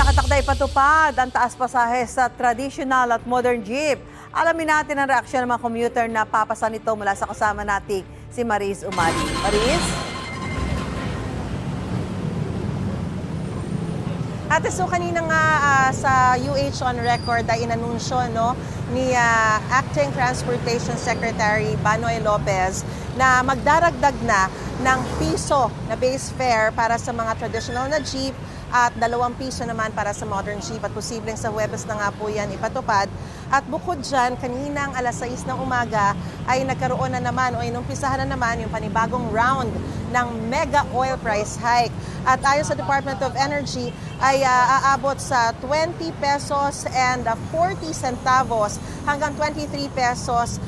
nakatakda ipatupad ang taas pasahe sa traditional at modern jeep. Alamin natin ang reaksyon ng mga commuter na papasa nito mula sa kasama nating si Maris Umali. Maris? Ate, so kanina nga sa UH on record ay inanunsyo ni Acting Transportation Secretary Banoy Lopez na magdaragdag na ng piso na base fare para sa mga traditional na jeep at 2 piso naman para sa modern jeep at posibleng sa Huwebes na nga po yan ipatupad. At bukod dyan, kaninang alas 6 ng umaga ay nagkaroon na naman o inumpisahan na naman yung panibagong round ng mega oil price hike. At ayon sa Department of Energy ay aabot sa 20 pesos and 40 centavos hanggang 23 pesos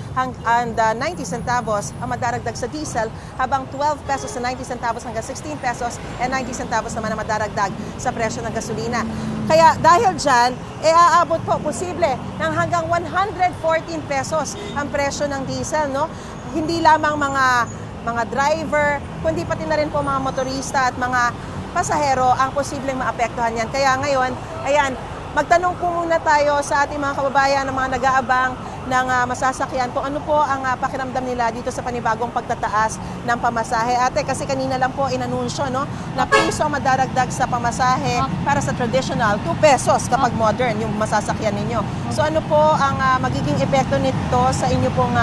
and 90 centavos ang madaragdag sa diesel, habang 12 pesos and 90 centavos hanggang 16 pesos and 90 centavos naman ang madaragdag sa presyo ng gasolina. Kaya dahil dyan, aabot po posible ng hanggang 114 pesos ang presyo ng diesel. Hindi lamang mga driver, kundi pati na rin po mga motorista at mga pasahero ang posibleng maapektuhan yan. Kaya ngayon, ayan, magtanong po muna tayo sa ating mga kababayan ng mga nag-aabang ng masasakyan kung ano po ang pakiramdam nila dito sa panibagong pagtataas ng pamasahe. Ate, kasi kanina lang po inanunsyo na piso ang madaragdag sa pamasahe para sa traditional, 2 pesos kapag modern yung masasakyan ninyo. So ano po ang magiging epekto nito sa inyo pong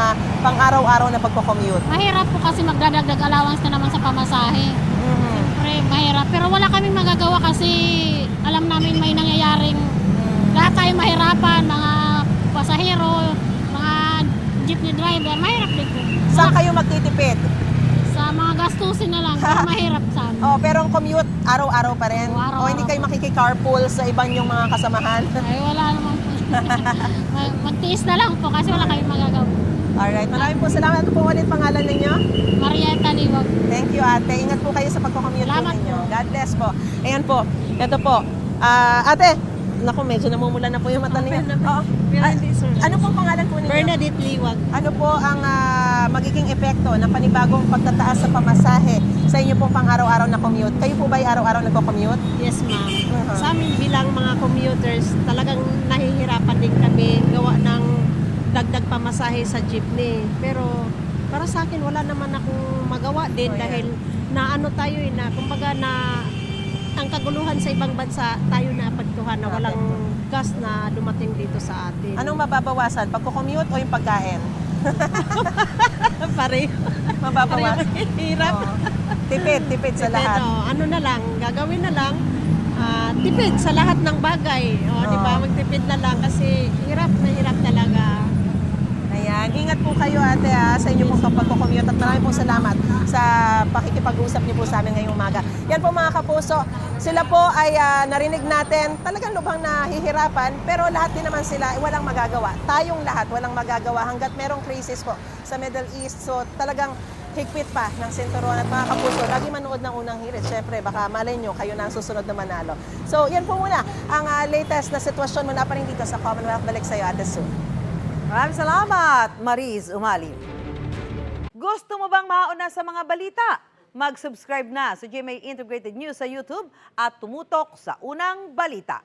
pang-araw-araw na pagko-commute? Mahirap po kasi magdadagdag allowance na naman sa pamasahe. Siyempre, mahirap. Pero wala kaming magagawa kasi alam namin may nangyayaring lahat tayo mahirapan, mga pasahero, mga jeepney driver, mahirap din po. Saan kayo magtitipid? Sa mga gastusin na lang, pero mahirap sa amin. Oh, pero ang commute, araw-araw pa rin? Araw-araw. O hindi kayo makikicarpool sa ibang yung mga kasamahan? Ay, wala naman po. Magtiis na lang po kasi wala kaming magagawa. Alright, maraming po salamat. Ano po ulit pangalan ninyo? Marieta Liwag. Thank you, ate. Ingat po kayo sa pagko-commute po Salamat ninyo. po. God bless po. Ayan po. Ito po. Ate, naku, medyo namumula na po yung mata ninyo. Oo. Ano pong pangalan po ninyo? Bernadette Liwag. Ano po ang magiging epekto ng panibagong pagtataas sa pamasahe sa inyo pong pang-araw-araw na commute? Kayo po ba ay araw-araw nagko-commute? Yes, ma'am. Sa amin bilang mga commuters, talagang nahihirapan din kami gawa ng dagdag pamasahe sa jeepney. Pero para sa akin, wala naman akong magawa din dahil na ano tayo na kumbaga na ang kaguluhan sa ibang bansa tayo na apektuhan na walang gas na dumating dito sa atin. Anong mababawasan? Pagko-commute o yung pagkain? Pareho. Mababawasan? Hirap. Oo. Tipid sa lahat. Ano na lang, gagawin na lang, tipid sa lahat ng bagay. Di ba? Magtipid na lang kasi hirap talaga. Ayan, ingat po kayo ate sa inyo pong pagko-commute at maraming pong salamat sa pakikipag-usap niyo po sa amin ngayong umaga. Yan po mga kapuso, sila po ay narinig natin, talagang lubhang nahihirapan, pero lahat din naman sila walang magagawa. Tayong lahat walang magagawa hanggat merong crisis po sa Middle East. So talagang higpit pa ng sinturon at mga kapuso, lagi manood ng unang hirit. Siyempre, baka malay nyo, kayo na ang susunod na manalo. So yan po muna ang latest na sitwasyon muna pa rin dito sa Commonwealth. Balik sa iyo, Ate Sue. Maraming salamat, Maris Umali. Gusto mo bang mauna sa mga balita? Mag-subscribe na sa GMA Integrated News sa YouTube at tumutok sa unang balita.